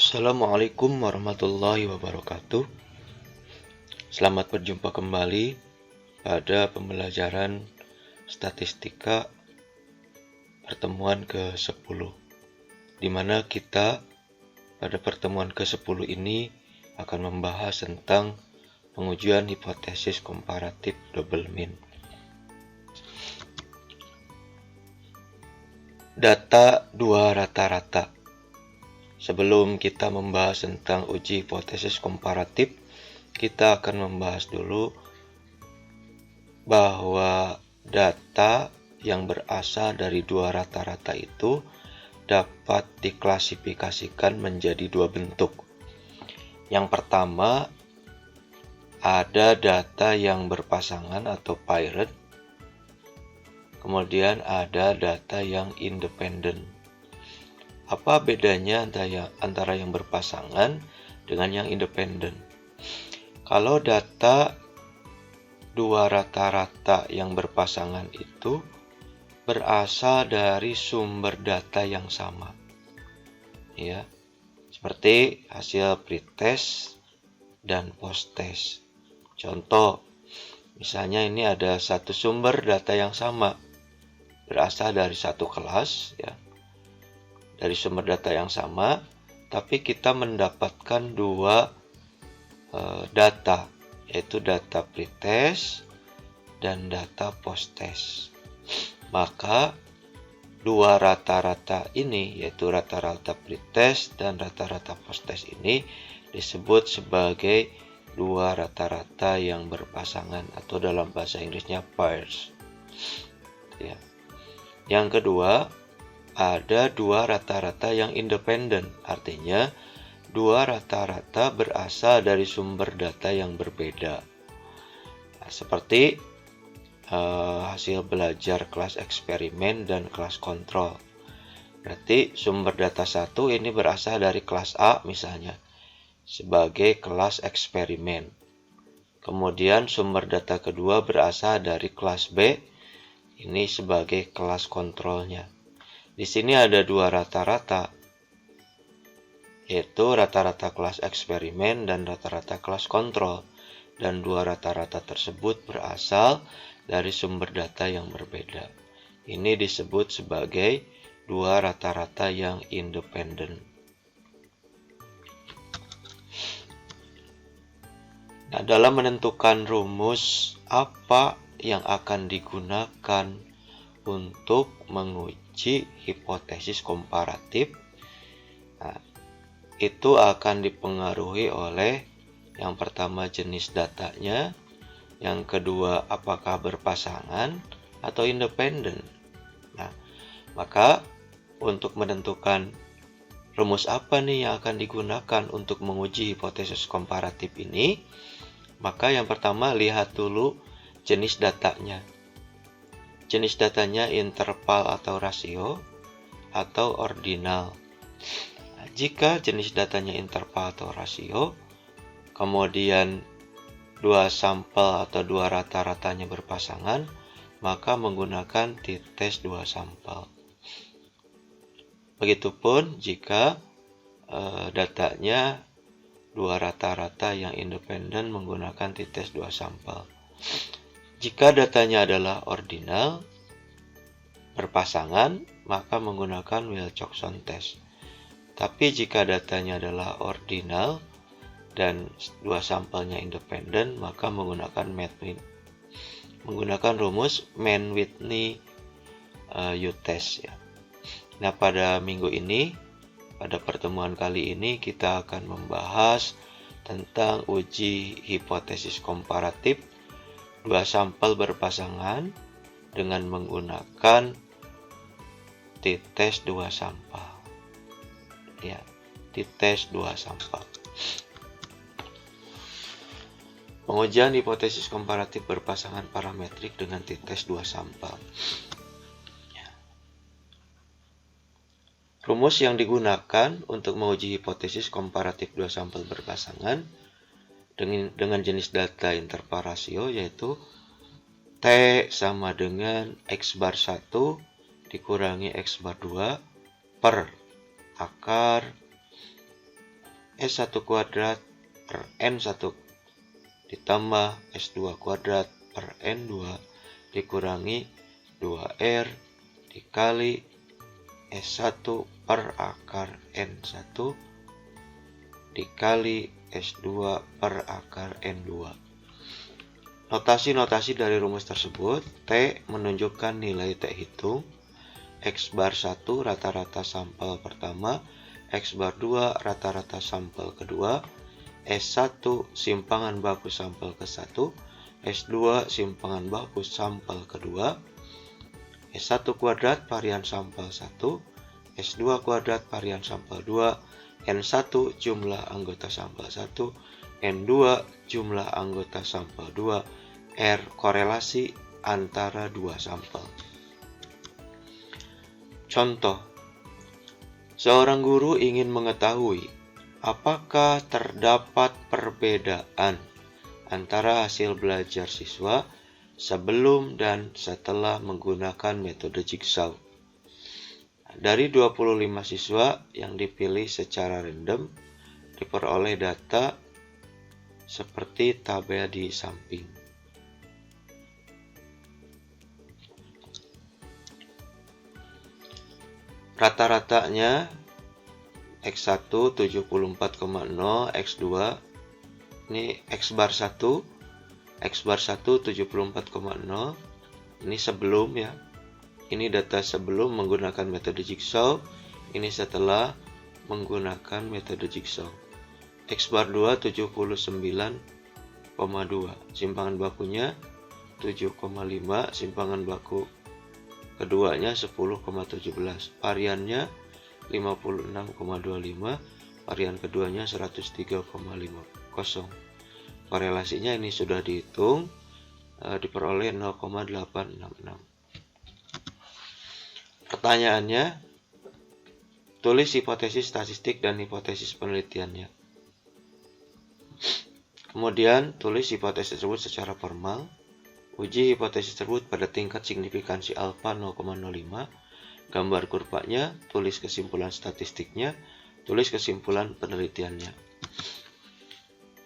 Assalamualaikum warahmatullahi wabarakatuh. Selamat berjumpa kembali pada pembelajaran statistika pertemuan ke-10, di mana kita pada pertemuan ke-10 ini akan membahas tentang pengujian hipotesis komparatif double mean. Data dua rata-rata. Sebelum kita membahas tentang uji hipotesis komparatif, kita akan membahas dulu bahwa data yang berasal dari dua rata-rata itu dapat diklasifikasikan menjadi dua bentuk. Yang pertama, ada data yang berpasangan atau paired, kemudian ada data yang independen. Apa bedanya antara yang berpasangan dengan yang independen? Kalau data dua rata-rata yang berpasangan itu berasal dari sumber data yang sama, ya, seperti hasil pretest dan posttest. Contoh, misalnya ini ada satu sumber data yang sama, berasal dari satu kelas, ya, dari sumber data yang sama, tapi kita mendapatkan dua data, yaitu data pretest dan data posttest. Maka dua rata-rata ini, yaitu rata-rata pretest dan rata-rata posttest ini disebut sebagai dua rata-rata yang berpasangan, atau dalam bahasa Inggrisnya pairs. Ya. Yang kedua, ada dua rata-rata yang independen, artinya dua rata-rata berasal dari sumber data yang berbeda. Nah, seperti hasil belajar kelas eksperimen dan kelas kontrol. Berarti sumber data satu ini berasal dari kelas A misalnya, sebagai kelas eksperimen. Kemudian sumber data kedua berasal dari kelas B, ini sebagai kelas kontrolnya. Di sini ada dua rata-rata, yaitu rata-rata kelas eksperimen dan rata-rata kelas kontrol. Dan dua rata-rata tersebut berasal dari sumber data yang berbeda. Ini disebut sebagai dua rata-rata yang independen. Nah, dalam menentukan rumus apa yang akan digunakan untuk menguji hipotesis komparatif, nah, itu akan dipengaruhi oleh yang pertama jenis datanya, yang kedua apakah berpasangan atau independen. Nah, maka untuk menentukan rumus apa nih yang akan digunakan untuk menguji hipotesis komparatif ini, maka yang pertama lihat dulu jenis datanya. Jenis datanya interval atau rasio atau ordinal. Nah, jika jenis datanya interval atau rasio, kemudian dua sampel atau dua rata-ratanya berpasangan, maka menggunakan t-test dua sampel. Begitupun jika datanya dua rata-rata yang independen, menggunakan t-test dua sampel. Jika datanya adalah ordinal, berpasangan, maka menggunakan Wilcoxon test. Tapi jika datanya adalah ordinal dan dua sampelnya independen, maka menggunakan rumus Mann-Whitney U-test, ya. Nah, pada minggu ini, pada pertemuan kali ini, kita akan membahas tentang uji hipotesis komparatif dua sampel berpasangan dengan menggunakan t-test dua sampel. Ya, t-test dua sampel. Pengujian hipotesis komparatif berpasangan parametrik dengan t-test dua sampel. Ya. Rumus yang digunakan untuk menguji hipotesis komparatif dua sampel berpasangan dengan jenis data interval rasio, yaitu T sama dengan X bar 1 dikurangi X bar 2 per akar S1 kuadrat per N1 ditambah S2 kuadrat per N2 dikurangi 2R dikali S1 per akar N1 dikali S2 per akar N2. Notasi-notasi dari rumus tersebut, T menunjukkan nilai T hitung, X bar 1 rata-rata sampel pertama, X bar 2 rata-rata sampel kedua, S1 simpangan baku sampel ke-1, S2 simpangan baku sampel kedua, S1 kuadrat varian sampel 1, S2 kuadrat varian sampel 2, N1 jumlah anggota sampel 1, N2 jumlah anggota sampel 2, R korelasi antara dua sampel. Contoh, seorang guru ingin mengetahui apakah terdapat perbedaan antara hasil belajar siswa sebelum dan setelah menggunakan metode jigsaw. Dari 25 siswa yang dipilih secara random, diperoleh data seperti tabel di samping. Rata-ratanya X1 74,0, X2 ini X bar 1 74,0, ini sebelum ya. Ini data sebelum menggunakan metode jigsaw, ini setelah menggunakan metode jigsaw. X bar 2 79,2, simpangan bakunya 7,5, simpangan baku keduanya 10,17, variannya 56,25, varian keduanya 103,50. Korelasinya ini sudah dihitung, diperoleh 0,866. Pertanyaannya, tulis hipotesis statistik dan hipotesis penelitiannya. Kemudian tulis hipotesis tersebut secara formal. Uji hipotesis tersebut pada tingkat signifikansi alfa 0,05. Gambar kurvanya, tulis kesimpulan statistiknya, tulis kesimpulan penelitiannya.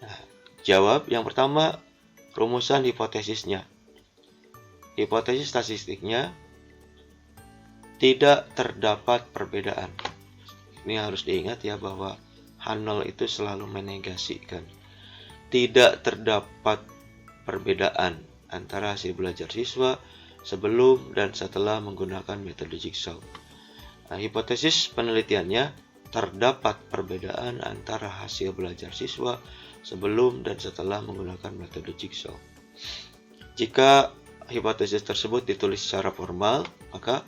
Nah, jawab yang pertama, rumusan hipotesisnya. Hipotesis statistiknya, tidak terdapat perbedaan. Ini harus diingat ya bahwa H0 itu selalu menegasikan. Tidak terdapat perbedaan antara hasil belajar siswa sebelum dan setelah menggunakan metode jigsaw. Nah, hipotesis penelitiannya, terdapat perbedaan antara hasil belajar siswa sebelum dan setelah menggunakan metode jigsaw. Jika hipotesis tersebut ditulis secara formal, maka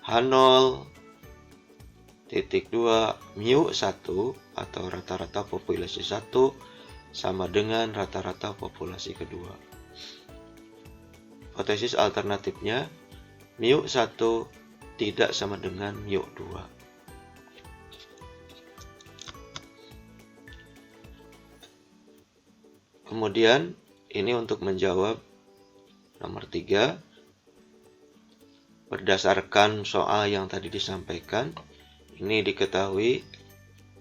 H0.2 mu 1 atau rata-rata populasi 1 sama dengan rata-rata populasi kedua. Hipotesis alternatifnya, mu 1 tidak sama dengan mu 2. Kemudian, ini untuk menjawab nomor 3. Berdasarkan soal yang tadi disampaikan, ini diketahui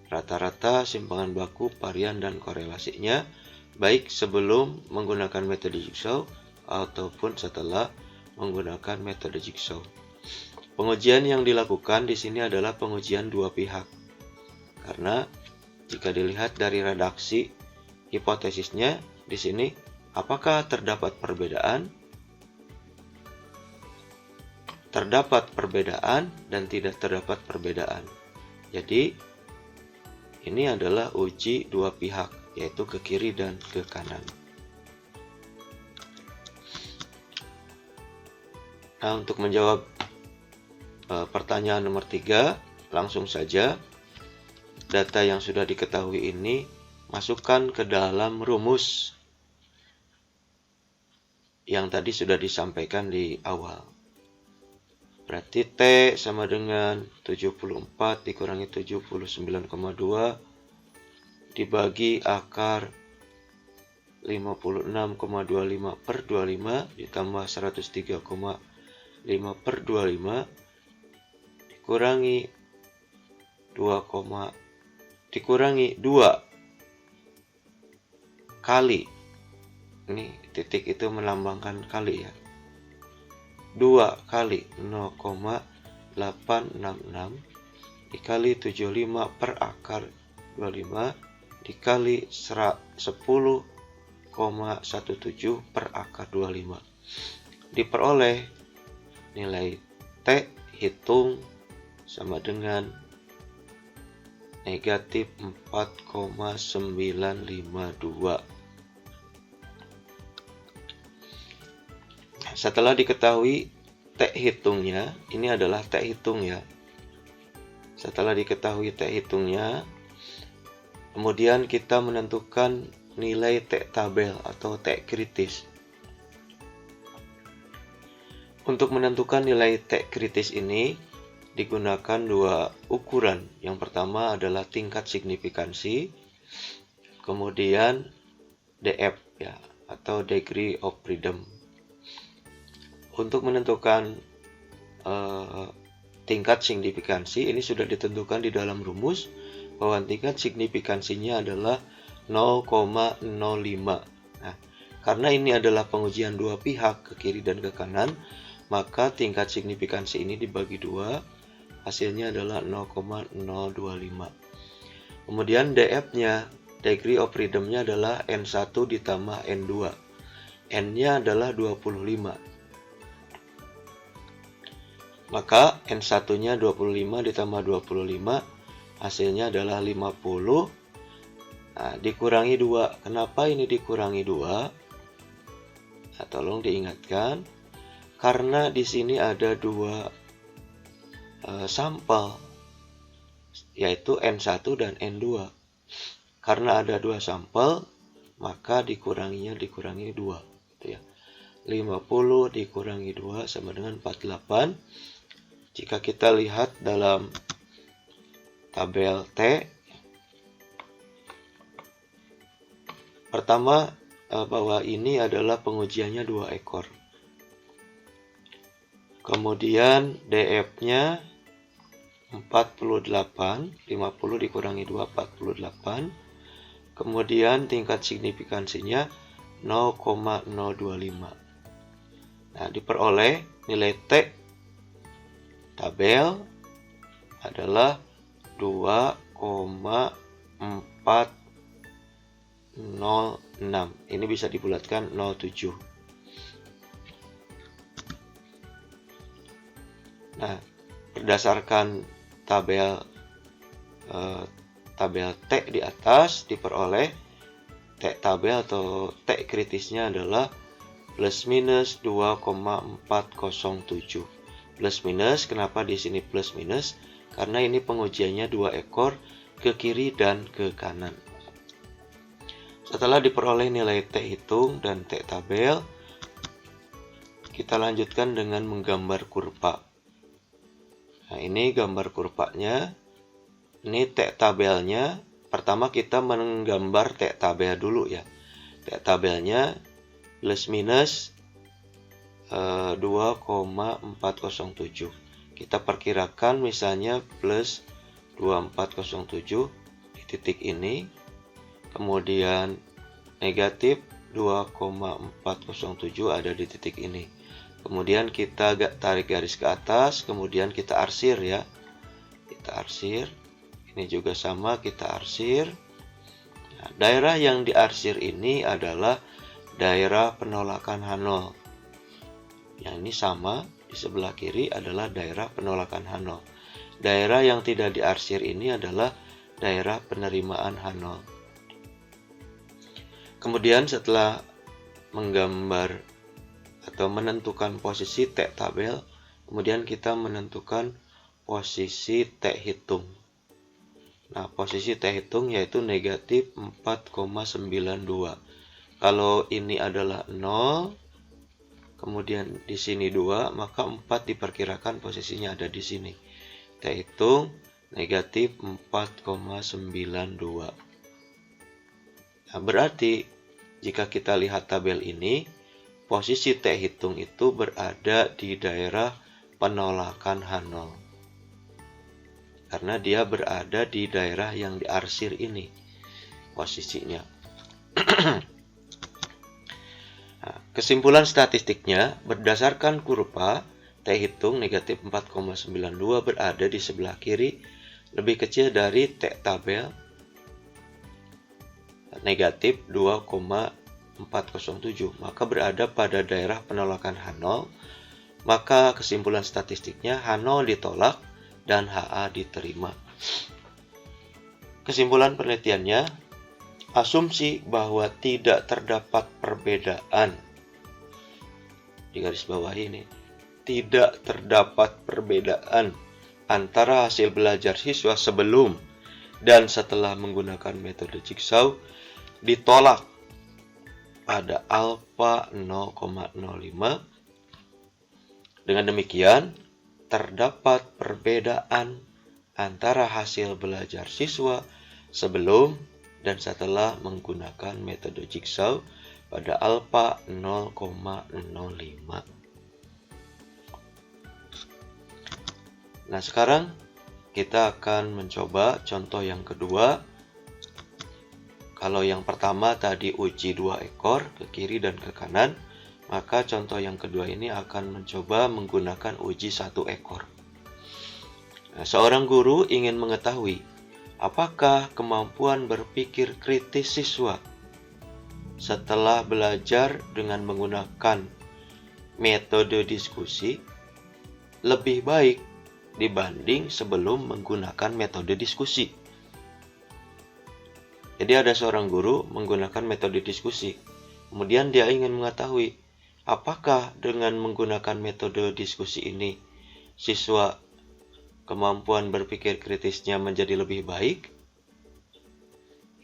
rata-rata simpangan baku, varian, dan korelasinya, baik sebelum menggunakan metode jigsaw ataupun setelah menggunakan metode jigsaw. Pengujian yang dilakukan di sini adalah pengujian dua pihak. Karena jika dilihat dari redaksi hipotesisnya di sini, apakah terdapat perbedaan? Terdapat perbedaan dan tidak terdapat perbedaan. Jadi ini adalah uji dua pihak, yaitu ke kiri dan ke kanan. Nah, untuk menjawab pertanyaan nomor 3, langsung saja data yang sudah diketahui ini masukkan ke dalam rumus yang tadi sudah disampaikan di awal. Berarti T sama dengan 74 dikurangi 79,2 dibagi akar 56,25 per 25 ditambah 103,5 per 25 dikurangi 2,866 dikurangi 2 kali. Ini titik itu melambangkan kali ya. 2 kali 0,866 dikali 75 per akar 25 dikali 10,17 per akar 25. Diperoleh nilai T hitung sama dengan negatif 4,952. Setelah diketahui T hitungnya, ini adalah T hitung ya. Setelah diketahui T hitungnya, kemudian kita menentukan nilai T tabel atau T kritis. Untuk menentukan nilai T kritis ini digunakan 2 ukuran. Yang pertama adalah tingkat signifikansi, kemudian DF ya, atau degree of freedom. Untuk menentukan tingkat signifikansi ini sudah ditentukan di dalam rumus bahwa tingkat signifikansinya adalah 0,05. Nah, karena ini adalah pengujian dua pihak ke kiri dan ke kanan, maka tingkat signifikansi ini dibagi 2, hasilnya adalah 0,025. Kemudian DF-nya, degree of freedom-nya adalah N1 ditambah N2. N-nya adalah 25. Maka N1-nya 25 ditambah 25, hasilnya adalah 50. Nah, dikurangi 2. Kenapa ini dikurangi 2? Nah, tolong diingatkan. Karena di sini ada 2 sampel, yaitu N1 dan N2. Karena ada 2 sampel, maka dikurangi 2. Gitu ya. 50 dikurangi 2 sama dengan 48. Jika kita lihat dalam tabel T, pertama bahwa ini adalah pengujiannya 2 ekor. Kemudian DF-nya 48, 50 dikurangi 2, 48. Kemudian tingkat signifikansinya 0,025. Nah, diperoleh nilai T tabel adalah 2,406. Ini bisa dibulatkan 07. Nah, berdasarkan tabel T di atas diperoleh T tabel atau T kritisnya adalah plus minus 2,407. Plus minus, kenapa di sini plus minus? Karena ini pengujiannya 2 ekor ke kiri dan ke kanan. Setelah diperoleh nilai T hitung dan T tabel, kita lanjutkan dengan menggambar kurva. Nah, ini gambar kurvanya. Ini T tabelnya. Pertama kita menggambar T tabel dulu ya. T tabelnya plus minus 2,407. Kita perkirakan misalnya plus 2407 di titik ini. Kemudian negatif 2,407 ada di titik ini. Kemudian kita tarik garis ke atas, kemudian kita arsir ya. Kita arsir. Ini juga sama, kita arsir. Nah, daerah yang diarsir ini adalah daerah penolakan H0. Yang ini sama, di sebelah kiri adalah daerah penolakan H0. Daerah yang tidak diarsir ini adalah daerah penerimaan H0. Kemudian setelah menggambar atau menentukan posisi T tabel, kemudian kita menentukan posisi T hitung. Nah, posisi T hitung yaitu negatif 4,92. Kalau ini adalah 0, kemudian di sini 2, maka 4 diperkirakan posisinya ada di sini. Kita hitung negatif 4,92. Nah, berarti jika kita lihat tabel ini, posisi T hitung itu berada di daerah penolakan H0. karena dia berada di daerah yang diarsir ini posisinya. Nah, kesimpulan statistiknya, berdasarkan kurva, T hitung negatif 4,92 berada di sebelah kiri, lebih kecil dari T tabel negatif 2,407, maka berada pada daerah penolakan H0, maka kesimpulan statistiknya H0 ditolak dan HA diterima. Kesimpulan penelitiannya, asumsi bahwa tidak terdapat perbedaan, di garis bawah ini, tidak terdapat perbedaan antara hasil belajar siswa sebelum dan setelah menggunakan metode jigsaw ditolak pada alfa 0,05. Dengan demikian, terdapat perbedaan antara hasil belajar siswa sebelum dan setelah menggunakan metode jigsaw pada alfa 0,05. Nah, sekarang kita akan mencoba contoh yang kedua. Kalau yang pertama tadi uji 2 ekor ke kiri dan ke kanan, maka contoh yang kedua ini akan mencoba menggunakan uji 1 ekor. Nah, seorang guru ingin mengetahui apakah kemampuan berpikir kritis siswa setelah belajar dengan menggunakan metode diskusi lebih baik dibanding sebelum menggunakan metode diskusi. Jadi ada seorang guru menggunakan metode diskusi. Kemudian dia ingin mengetahui apakah dengan menggunakan metode diskusi ini siswa kemampuan berpikir kritisnya menjadi lebih baik?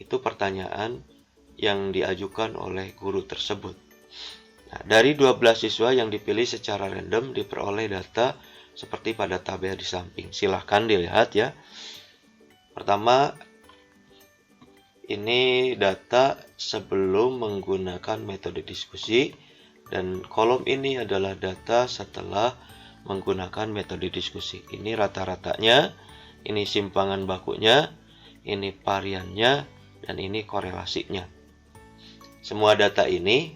Itu pertanyaan yang diajukan oleh guru tersebut. Nah, dari 12 siswa yang dipilih secara random diperoleh data seperti pada tabel di samping. Silahkan dilihat ya. Pertama, ini data sebelum menggunakan metode diskusi, dan kolom ini adalah data setelah menggunakan metode diskusi. Ini rata-ratanya, ini simpangan bakunya, ini variannya, dan ini korelasinya. Semua data ini,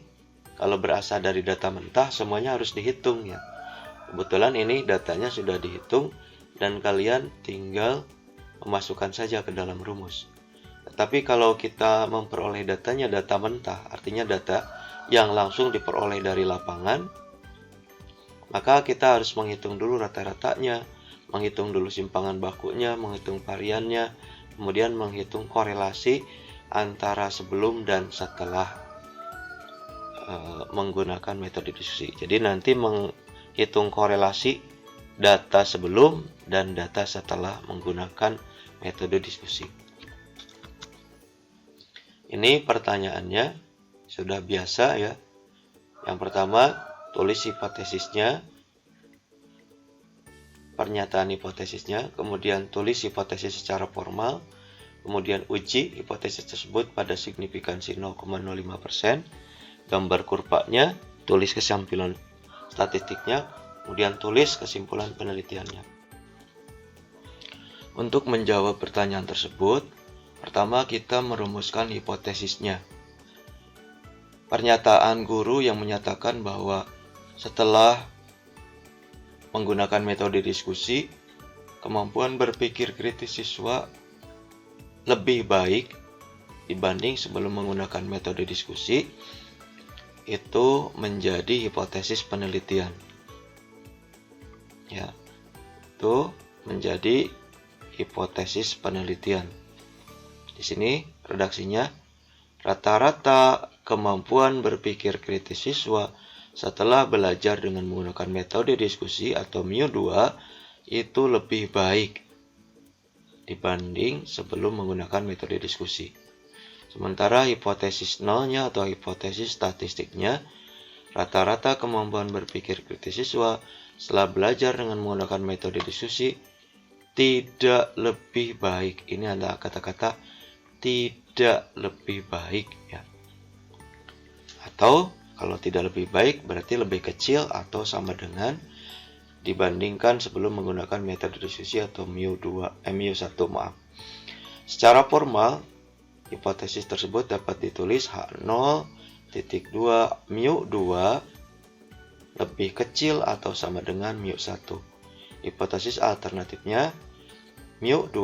kalau berasal dari data mentah, semuanya harus dihitung ya. Kebetulan ini datanya sudah dihitung dan kalian tinggal memasukkan saja ke dalam rumus. Tetapi kalau kita memperoleh datanya data mentah, artinya data yang langsung diperoleh dari lapangan, maka kita harus menghitung dulu rata-ratanya, menghitung dulu simpangan bakunya, menghitung variannya, kemudian menghitung korelasi antara sebelum dan setelah menggunakan metode diskusi. Jadi nanti menghitung korelasi data sebelum dan data setelah menggunakan metode diskusi. Ini pertanyaannya sudah biasa ya. Yang pertama, tulis hipotesisnya, pernyataan hipotesisnya, kemudian tulis hipotesis secara formal, kemudian uji hipotesis tersebut pada signifikansi 0,05%, gambar kurvanya, tulis kesimpulan statistiknya, kemudian tulis kesimpulan penelitiannya. Untuk menjawab pertanyaan tersebut, pertama kita merumuskan hipotesisnya. Pernyataan guru yang menyatakan bahwa setelah menggunakan metode diskusi, kemampuan berpikir kritis siswa lebih baik dibanding sebelum menggunakan metode diskusi, itu menjadi hipotesis penelitian. Ya, itu menjadi hipotesis penelitian. Di sini redaksinya, rata-rata kemampuan berpikir kritis siswa setelah belajar dengan menggunakan metode diskusi atau mu2 itu lebih baik dibanding sebelum menggunakan metode diskusi. Sementara hipotesis nolnya atau hipotesis statistiknya, rata-rata kemampuan berpikir kritis siswa setelah belajar dengan menggunakan metode diskusi tidak lebih baik. Ini adalah kata-kata tidak lebih baik ya. Atau kalau tidak lebih baik berarti lebih kecil atau sama dengan dibandingkan sebelum menggunakan metode diskusi atau mu1, maaf. Secara formal, hipotesis tersebut dapat ditulis H0,2 mu2 lebih kecil atau sama dengan mu1. Hipotesis alternatifnya mu2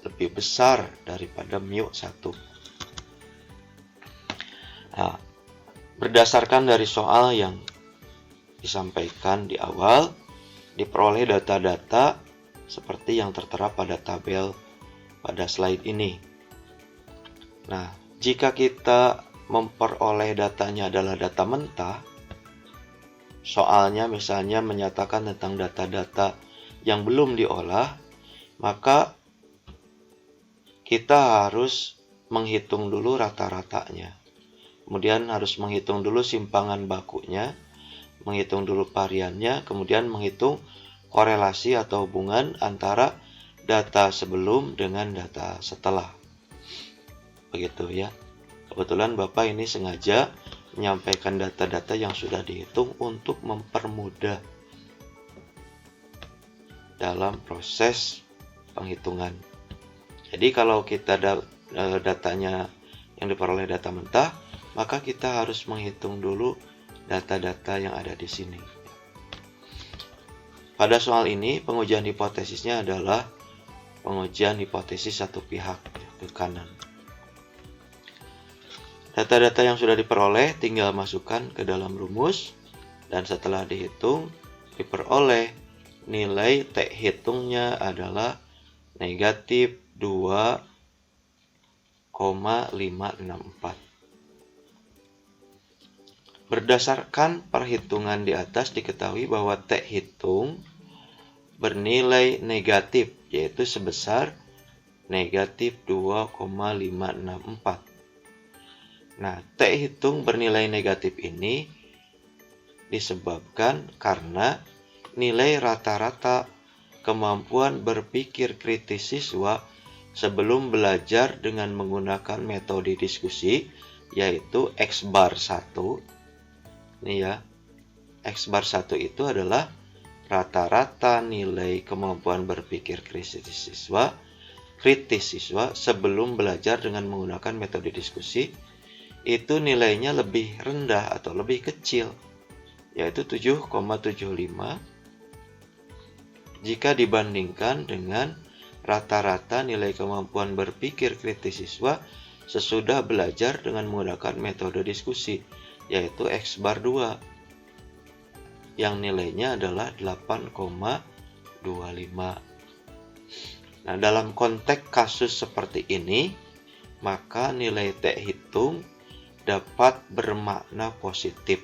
lebih besar daripada mu1. Nah, berdasarkan dari soal yang disampaikan di awal, diperoleh data-data seperti yang tertera pada tabel pada slide ini. Nah, jika kita memperoleh datanya adalah data mentah, soalnya misalnya menyatakan tentang data-data yang belum diolah, maka kita harus menghitung dulu rata-ratanya. Kemudian harus menghitung dulu simpangan bakunya, menghitung dulu variannya, kemudian menghitung korelasi atau hubungan antara data sebelum dengan data setelah. Begitu ya. Kebetulan Bapak ini sengaja menyampaikan data-data yang sudah dihitung untuk mempermudah dalam proses penghitungan. Jadi kalau kita datanya yang diperoleh data mentah, maka kita harus menghitung dulu data-data yang ada di sini. Pada soal ini, pengujian hipotesisnya adalah pengujian hipotesis satu pihak ke kanan. Data-data yang sudah diperoleh tinggal masukkan ke dalam rumus, dan setelah dihitung, diperoleh nilai T hitungnya adalah negatif 2,564. Berdasarkan perhitungan di atas diketahui bahwa T hitung bernilai negatif, yaitu sebesar negatif 2,564. Nah, T hitung bernilai negatif ini disebabkan karena nilai rata-rata kemampuan berpikir kritis siswa sebelum belajar dengan menggunakan metode diskusi, yaitu X bar 1. Ini ya, X bar 1 itu adalah rata-rata nilai kemampuan berpikir kritis siswa sebelum belajar dengan menggunakan metode diskusi. Itu nilainya lebih rendah atau lebih kecil, yaitu 7,75 jika dibandingkan dengan rata-rata nilai kemampuan berpikir kritis siswa sesudah belajar dengan menggunakan metode diskusi, yaitu X bar 2 yang nilainya adalah 8,25. Nah, dalam konteks kasus seperti ini, maka nilai T hitung dapat bermakna positif,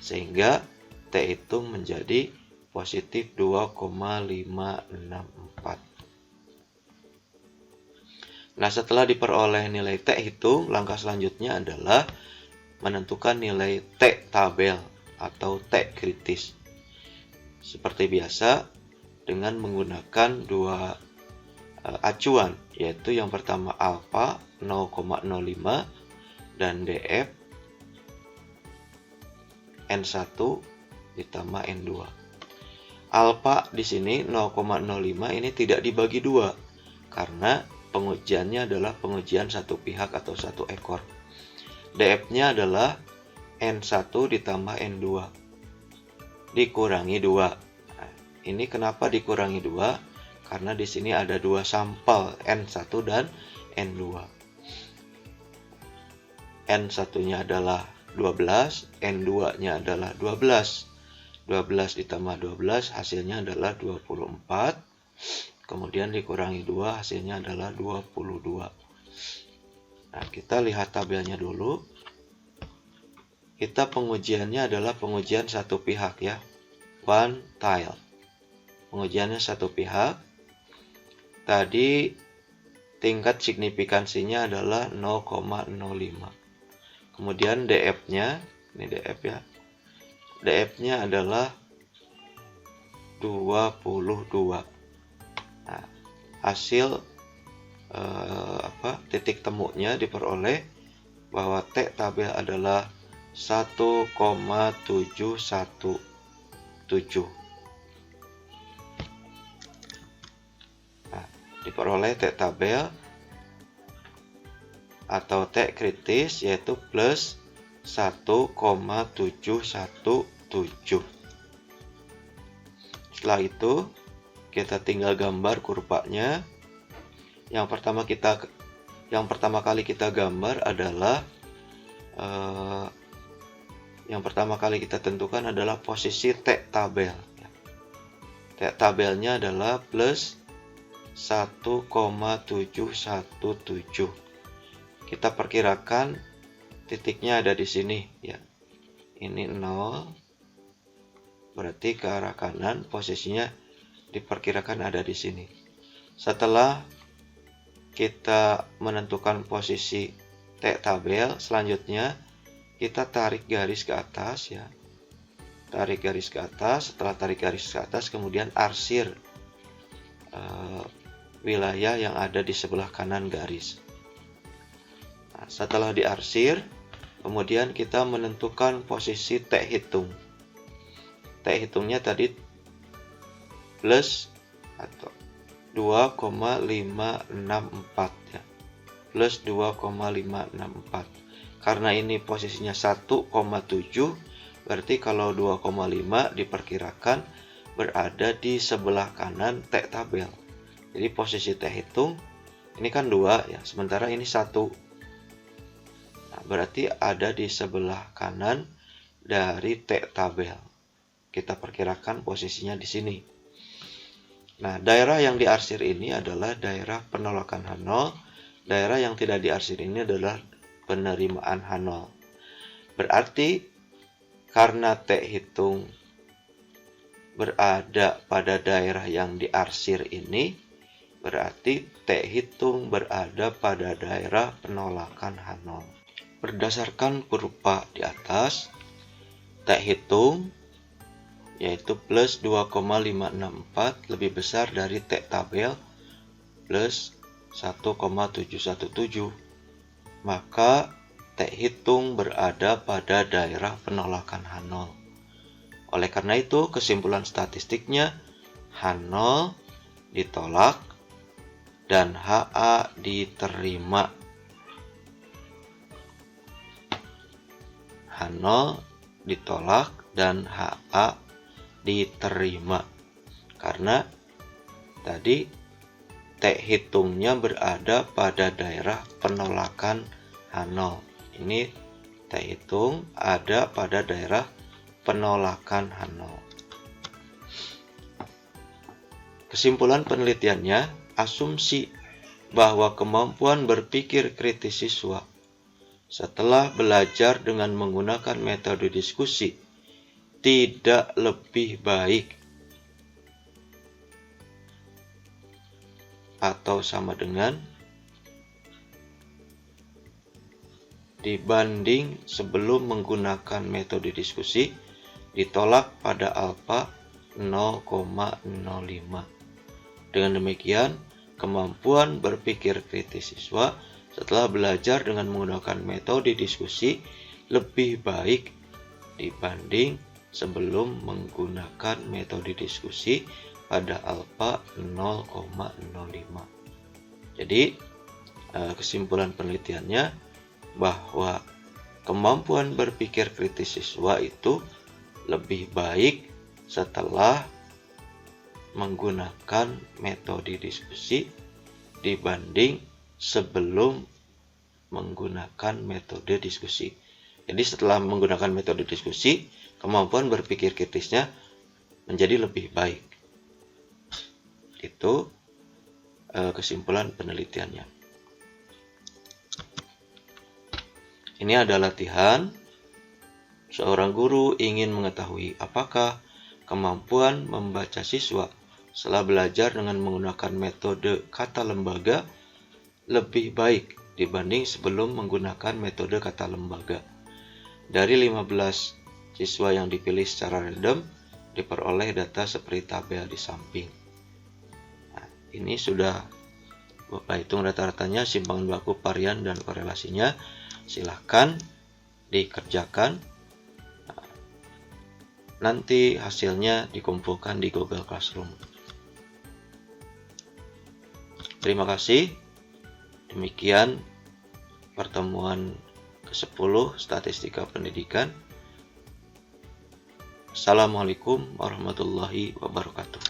sehingga T hitung menjadi positif 2,564. Nah, setelah diperoleh nilai T hitung, langkah selanjutnya adalah menentukan nilai T tabel atau T kritis. Seperti biasa, dengan menggunakan dua acuan, yaitu yang pertama alfa 0,05 dan DF N1 ditambah N2. Alfa di sini 0,05 ini tidak dibagi dua karena pengujiannya adalah pengujian satu pihak atau satu ekor. DF-nya adalah N1 ditambah N2 dikurangi 2. Nah, ini kenapa dikurangi 2? Karena di sini ada dua sampel, N1 dan N2. N1-nya adalah 12, N2-nya adalah 12. 12 ditambah 12 hasilnya adalah 24. Kemudian dikurangi 2 hasilnya adalah 22. Nah, kita lihat tabelnya dulu. Kita pengujiannya adalah pengujian satu pihak ya. One tile. Pengujiannya satu pihak. Tadi tingkat signifikansinya adalah 0,05. Kemudian DF-nya, ini DF ya. DF-nya adalah 22. Nah, hasil titik temunya diperoleh bahwa T tabel adalah 1,717. diperoleh T tabel atau T kritis, yaitu plus 1,717. Setelah itu kita tinggal gambar kurvanya. Yang pertama kali kita gambar adalah yang pertama kali kita tentukan adalah posisi T tabel. T tabelnya adalah plus 1,717. Kita perkirakan titiknya ada di sini ya. Ini 0. Berarti ke arah kanan posisinya diperkirakan ada di sini. Setelah kita menentukan posisi T tabel, selanjutnya kita tarik garis ke atas ya. Tarik garis ke atas, setelah tarik garis ke atas kemudian arsir wilayah yang ada di sebelah kanan garis. Nah, setelah diarsir, kemudian kita menentukan posisi T hitung. T hitungnya tadi plus atau 2,564 ya. Plus 2,564. Karena ini posisinya 1,7, berarti kalau 2,5 diperkirakan berada di sebelah kanan T tabel. Jadi posisi T hitung ini kan 2 ya, sementara ini 1. Nah, berarti ada di sebelah kanan dari T tabel. Kita perkirakan posisinya di sini. Nah, daerah yang diarsir ini adalah daerah penolakan H0. Daerah yang tidak diarsir ini adalah penerimaan H0. Berarti karena T hitung berada pada daerah yang diarsir ini, berarti T hitung berada pada daerah penolakan H0. Berdasarkan kurva di atas, T hitung yaitu plus 2,564 lebih besar dari T tabel plus 1,717. Maka T hitung berada pada daerah penolakan H0. Oleh karena itu, kesimpulan statistiknya H0 ditolak dan HA diterima. H0 ditolak dan HA diterima. Karena tadi T hitungnya berada pada daerah penolakan H0. Ini T hitung ada pada daerah penolakan H0. Kesimpulan penelitiannya, asumsi bahwa kemampuan berpikir kritis siswa setelah belajar dengan menggunakan metode diskusi tidak lebih baik atau sama dengan dibanding sebelum menggunakan metode diskusi ditolak pada alfa 0,05. Dengan demikian, kemampuan berpikir kritis siswa setelah belajar dengan menggunakan metode diskusi lebih baik dibanding sebelum menggunakan metode diskusi pada alfa 0,05. Jadi, kesimpulan penelitiannya bahwa kemampuan berpikir kritis siswa itu lebih baik setelah menggunakan metode diskusi dibanding sebelum menggunakan metode diskusi. Jadi setelah menggunakan metode diskusi, kemampuan berpikir kritisnya menjadi lebih baik. Itu kesimpulan penelitiannya. Ini ada latihan. Seorang guru ingin mengetahui apakah kemampuan membaca siswa setelah belajar dengan menggunakan metode kata lembaga lebih baik dibanding sebelum menggunakan metode kata lembaga. Dari 15 siswa yang dipilih secara random, diperoleh data seperti tabel di samping. Nah, ini sudah Bapak hitung rata-ratanya, simpangan baku, varian, dan korelasinya. Silahkan dikerjakan. Nanti hasilnya dikumpulkan di Google Classroom. Terima kasih. Demikian pertemuan ke-10 Statistika Pendidikan. Assalamualaikum warahmatullahi wabarakatuh.